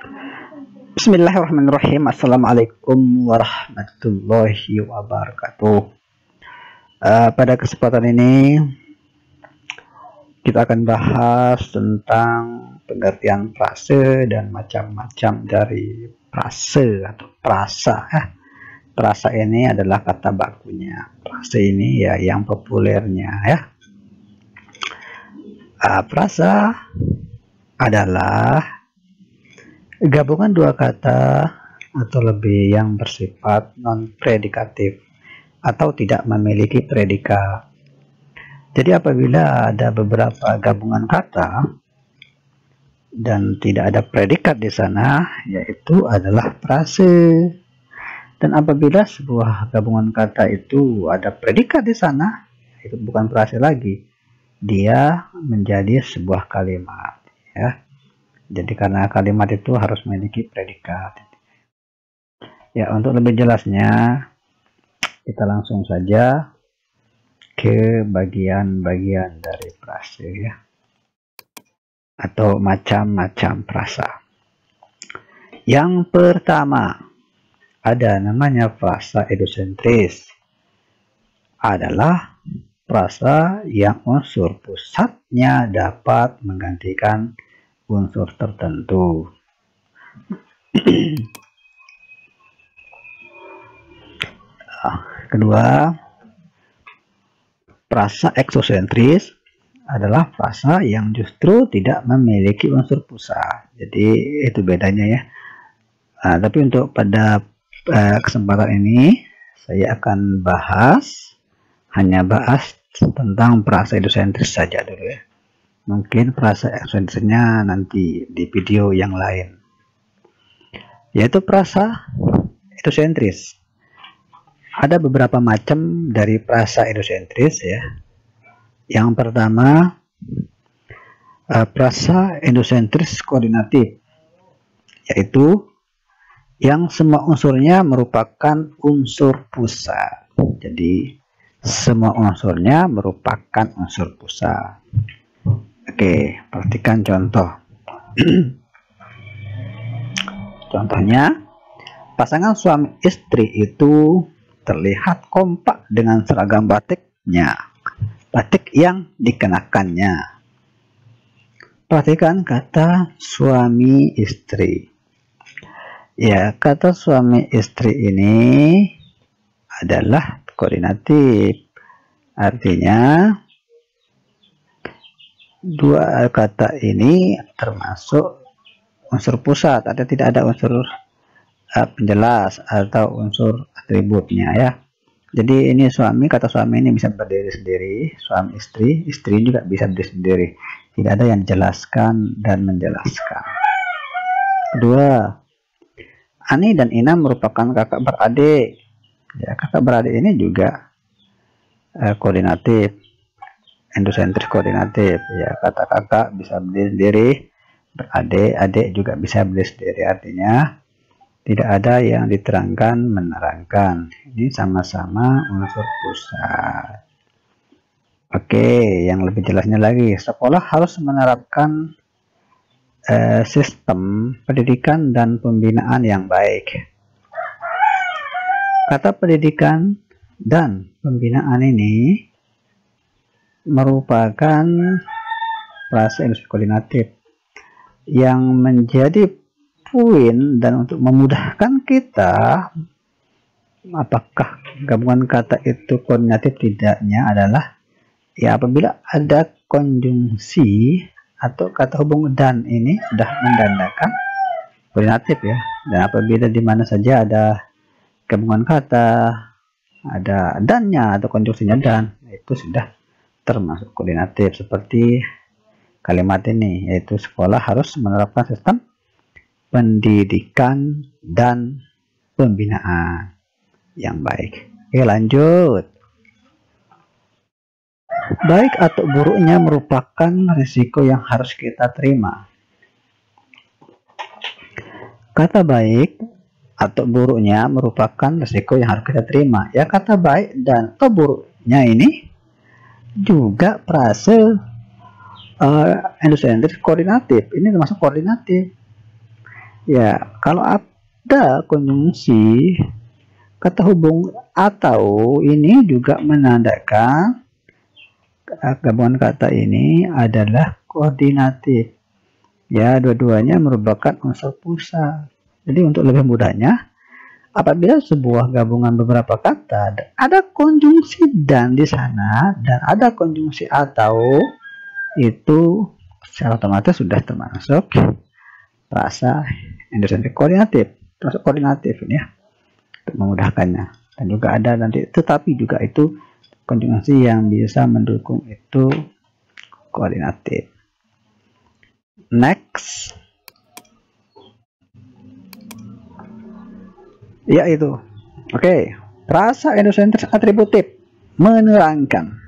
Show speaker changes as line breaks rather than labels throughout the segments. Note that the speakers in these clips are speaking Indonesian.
Bismillahirrahmanirrahim. Assalamualaikum warahmatullahi wabarakatuh. Pada kesempatan ini kita akan bahas tentang pengertian frase dan macam-macam dari frase atau prasa. Prasa ini adalah kata bakunya. Frase ini ya yang populernya ya. Frasa adalah gabungan dua kata atau lebih yang bersifat non-predikatif atau tidak memiliki predikat. Jadi apabila ada beberapa gabungan kata dan tidak ada predikat di sana, yaitu adalah frase. Dan apabila sebuah gabungan kata itu ada predikat di sana, itu bukan frase lagi. Dia menjadi sebuah kalimat, ya. Jadi karena kalimat itu harus memiliki predikat. Ya, untuk lebih jelasnya kita langsung saja ke bagian-bagian dari frase ya. Atau macam-macam frasa. Yang pertama, ada namanya frasa edusentris. Adalah frasa yang unsur pusatnya dapat menggantikan unsur tertentu. Kedua, frasa eksosentris adalah frasa yang justru tidak memiliki unsur pusat. Jadi itu bedanya ya. Tapi untuk pada kesempatan ini saya akan hanya bahas tentang frasa edusentris saja dulu ya. Mungkin frasa eksosentrisnya nanti di video yang lain. Yaitu frasa edusentris. Ada beberapa macam dari frasa edusentris ya. Yang pertama, frasa edusentris koordinatif, yaitu yang semua unsurnya merupakan unsur pusat. Jadi semua unsurnya merupakan unsur pusat. Oke, perhatikan contoh. Contohnya, pasangan suami istri itu terlihat kompak dengan seragam batik yang dikenakannya. Perhatikan kata suami istri. Ya, kata suami istri ini adalah koordinatif. Artinya dua kata ini termasuk unsur pusat, atau tidak ada unsur penjelas atau unsur atributnya ya. Jadi ini kata suami ini bisa berdiri sendiri, suami istri juga bisa berdiri sendiri. Tidak ada yang dijelaskan dan menjelaskan. Kedua, Ani dan Ina merupakan kakak beradik. Ya, kakak beradik ini juga koordinatif. Endosentris koordinatif ya, kata kakak bisa berdiri sendiri, adik juga bisa berdiri sendiri, artinya tidak ada yang diterangkan menerangkan. Ini sama-sama unsur pusat. Oke, yang lebih jelasnya lagi, sekolah harus menerapkan sistem pendidikan dan pembinaan yang baik. Kata pendidikan dan pembinaan ini merupakan frasa industri koordinatif yang menjadi poin dan untuk memudahkan kita apakah gabungan kata itu koordinatif tidaknya adalah ya apabila ada konjungsi atau kata hubung dan ini sudah mendandakan koordinatif ya. Dan apabila di mana saja ada gabungan kata ada dannya atau konjungsinya dan itu sudah termasuk koordinatif, seperti kalimat ini, yaitu sekolah harus menerapkan sistem pendidikan dan pembinaan yang baik. Oke, lanjut. Baik atau buruknya merupakan risiko yang harus kita terima. Kata baik atau buruknya merupakan risiko yang harus kita terima. Ya, kata baik dan atau buruknya ini juga frase endosentris koordinatif. Ini termasuk koordinatif. Ya, kalau ada konjungsi kata hubung atau ini juga menandakan gabungan kata ini adalah koordinatif. Ya, dua-duanya merupakan unsur pusat. Jadi untuk lebih mudahnya, apabila sebuah gabungan beberapa kata ada konjungsi dan di sana dan ada konjungsi atau, itu secara otomatis sudah termasuk frasa endosentrik koordinatif, termasuk koordinatif ini ya, untuk memudahkannya. Dan juga ada nanti tetapi juga itu konjungsi yang bisa mendukung itu koordinatif. Next, yaitu frasa endosentris atributif menerangkan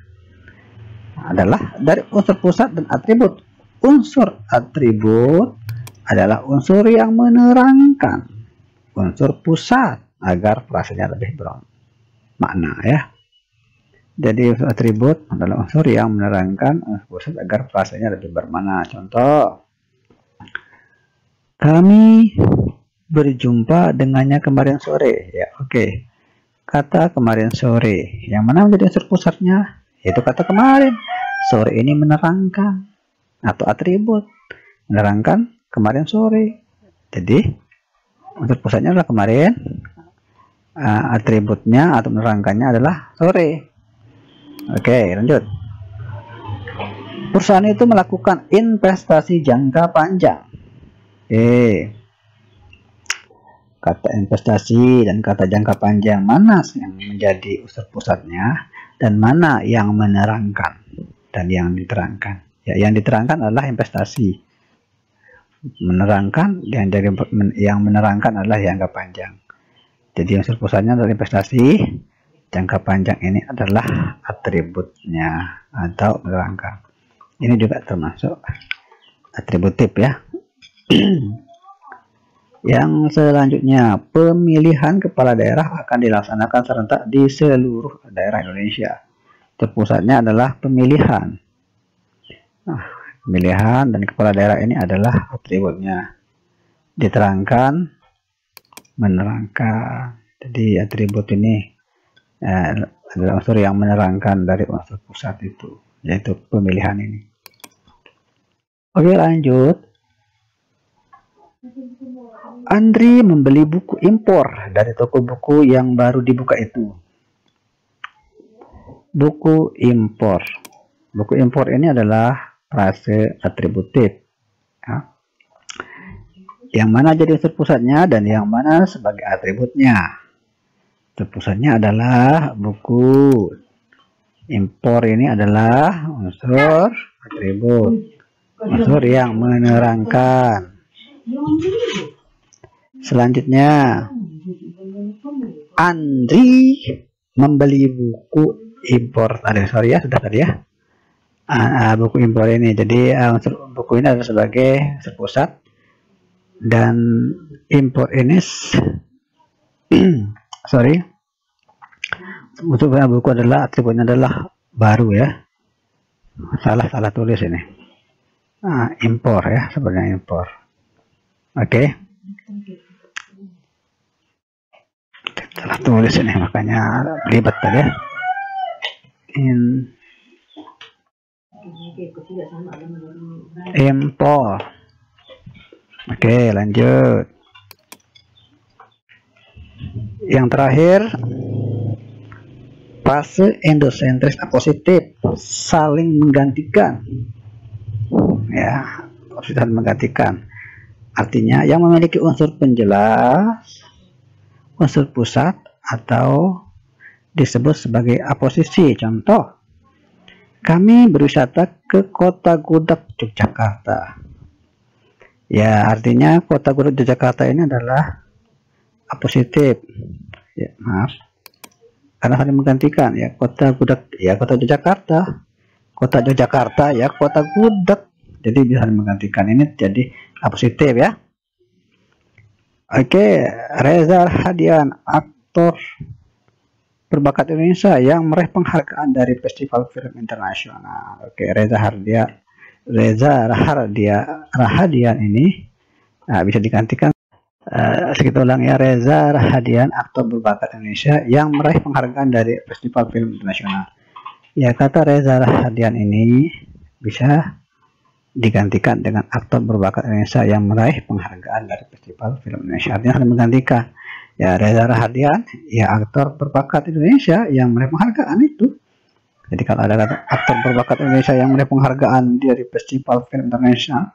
adalah dari unsur pusat dan atribut. Unsur atribut adalah unsur yang menerangkan unsur pusat agar frasanya lebih bermakna ya. Jadi unsur atribut adalah unsur yang menerangkan unsur pusat agar frasanya lebih bermakna. Contoh, kami berjumpa dengannya kemarin sore. Ya, kata kemarin sore, yang mana menjadi unsur pusatnya? Yaitu kata kemarin. Sore ini menerangkan atau atribut menerangkan kemarin sore. Jadi unsur pusatnya adalah kemarin, atributnya atau menerangkannya adalah sore. Lanjut. Perusahaan itu melakukan investasi jangka panjang. Kata investasi dan kata jangka panjang, mana yang menjadi unsur pusatnya dan mana yang menerangkan dan yang diterangkan? Ya, yang diterangkan adalah investasi, menerangkan yang menerangkan adalah jangka panjang. Jadi unsur pusatnya adalah investasi, jangka panjang ini adalah atributnya atau menerangkan. Ini juga termasuk atributif ya. Yang selanjutnya, pemilihan kepala daerah akan dilaksanakan serentak di seluruh daerah Indonesia. Terpusatnya adalah pemilihan. Pemilihan dan kepala daerah ini adalah atributnya. Diterangkan, menerangkan. Jadi atribut ini adalah unsur yang menerangkan dari unsur pusat itu, yaitu pemilihan ini. Lanjut. Andri membeli buku impor dari toko buku yang baru dibuka itu. Buku impor. Buku impor ini adalah frase atributif. Ya. Yang mana jadi unsur pusatnya dan yang mana sebagai atributnya. Unsur pusatnya adalah buku. Impor ini adalah unsur atribut. Unsur yang menerangkan. Selanjutnya, Andri membeli buku impor. Sudah tadi ya. Buku impor ini. Jadi unsur buku ini adalah sebagai unsur pusat dan impor ini unsur buku adalah atributnya adalah baru ya. Salah tulis ini. Impor ya, sebenarnya impor. Salah tulis ini, makanya ribet tadi ya. Impor. Lanjut. Yang terakhir, fase endosentris apositif, saling menggantikan. Ya, saling menggantikan. Artinya yang memiliki unsur penjelas, unsur pusat, atau disebut sebagai aposisi. Contoh, kami berwisata ke Kota Gudeg, Yogyakarta. Ya, artinya Kota Gudeg Yogyakarta ini adalah apositif. Ya, maaf. Karena saling menggantikan ya, Kota Gudeg ya Kota Yogyakarta. Kota Yogyakarta ya Kota Gudeg. Jadi bisa menggantikan, ini jadi apositif ya. Reza Rahadian, aktor berbakat Indonesia yang meraih penghargaan dari Festival Film Internasional. Reza Rahadian ini bisa digantikan Sedikit ulang ya, Reza Rahadian, aktor berbakat Indonesia yang meraih penghargaan dari Festival Film Internasional. Ya, kata Reza Rahadian ini bisa digantikan dengan aktor berbakat Indonesia yang meraih penghargaan dari Festival Film Indonesia. Artinya saling menggantikan. Ya, Reza Rahadian, ya aktor berbakat Indonesia yang meraih penghargaan itu. Jadi kalau ada kata aktor berbakat Indonesia yang meraih penghargaan dari Festival Film Internasional,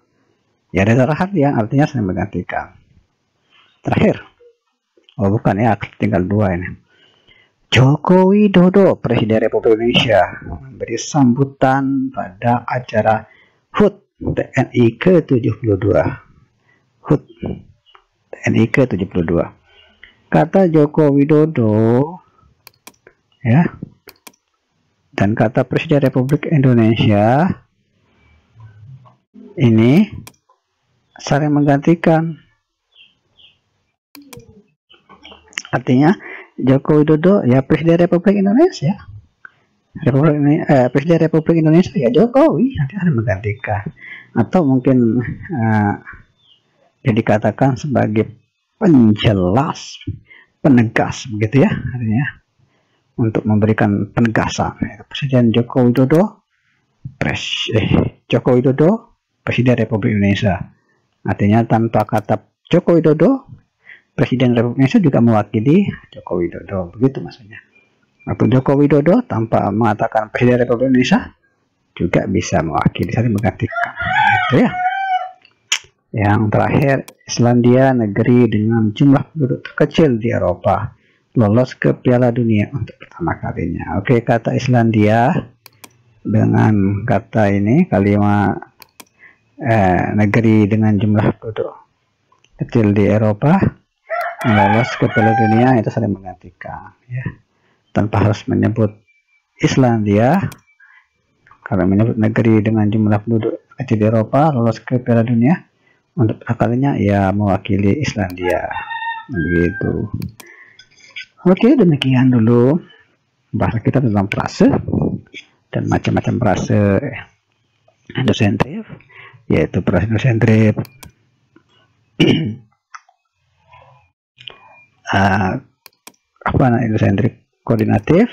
ya Reza Rahadian, artinya saling menggantikan. Terakhir, oh bukan ya, tinggal 2 ini. Joko Widodo, Presiden Republik Indonesia, memberi sambutan pada acara HUT TNI ke-72. HUT TNI ke-72. Kata Joko Widodo, ya, dan kata Presiden Republik Indonesia ini saling menggantikan. Artinya Joko Widodo ya Presiden Republik Indonesia, Presiden Republik Indonesia ya Jokowi, nanti akan menggantikan. Atau mungkin dia dikatakan sebagai penjelas, penegas, begitu ya, artinya untuk memberikan penegasan. Presiden Joko Widodo, Joko Widodo, Presiden Republik Indonesia. Artinya tanpa kata Joko Widodo, Presiden Republik Indonesia juga mewakili Joko Widodo, begitu maksudnya. Atau Joko Widodo tanpa mengatakan Presiden Republik Indonesia juga bisa mewakili, saling menggantikan. Itu ya. Yang terakhir, Islandia, negeri dengan jumlah penduduk terkecil di Eropa, lolos ke Piala Dunia untuk pertama kalinya. Oke, kata Islandia dengan kata ini kalimat negeri dengan jumlah penduduk kecil di Eropa lolos ke Piala Dunia, itu saling menggantikan ya, tanpa harus menyebut Islandia. Kalau menyebut negeri dengan jumlah penduduk kecil di Eropa lolos ke Piala Dunia untuk kalinya, ya mewakili Islandia, begitu. Oke, demikian dulu bahas kita tentang frase dan macam-macam frase endosentrif, yaitu frase endosentrif endosentrik koordinatif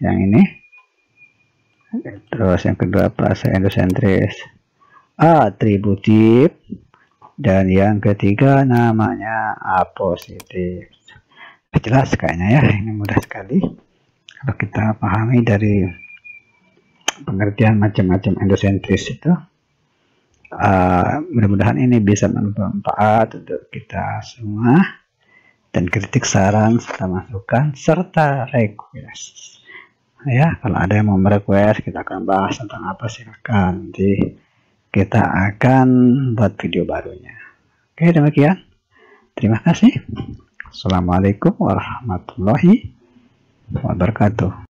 yang ini, terus yang kedua frase endosentris atributif, dan yang ketiga namanya apositif. Jelas kayaknya ya, ini mudah sekali kalau kita pahami dari pengertian macam-macam endosentris itu. Mudah-mudahan ini bisa bermanfaat untuk kita semua, dan kritik, saran, serta masukan, serta request. Ya, kalau ada yang mau request, kita akan bahas tentang apa, silakan. Nanti kita akan buat video barunya. Oke, demikian. Terima kasih. Assalamualaikum warahmatullahi wabarakatuh.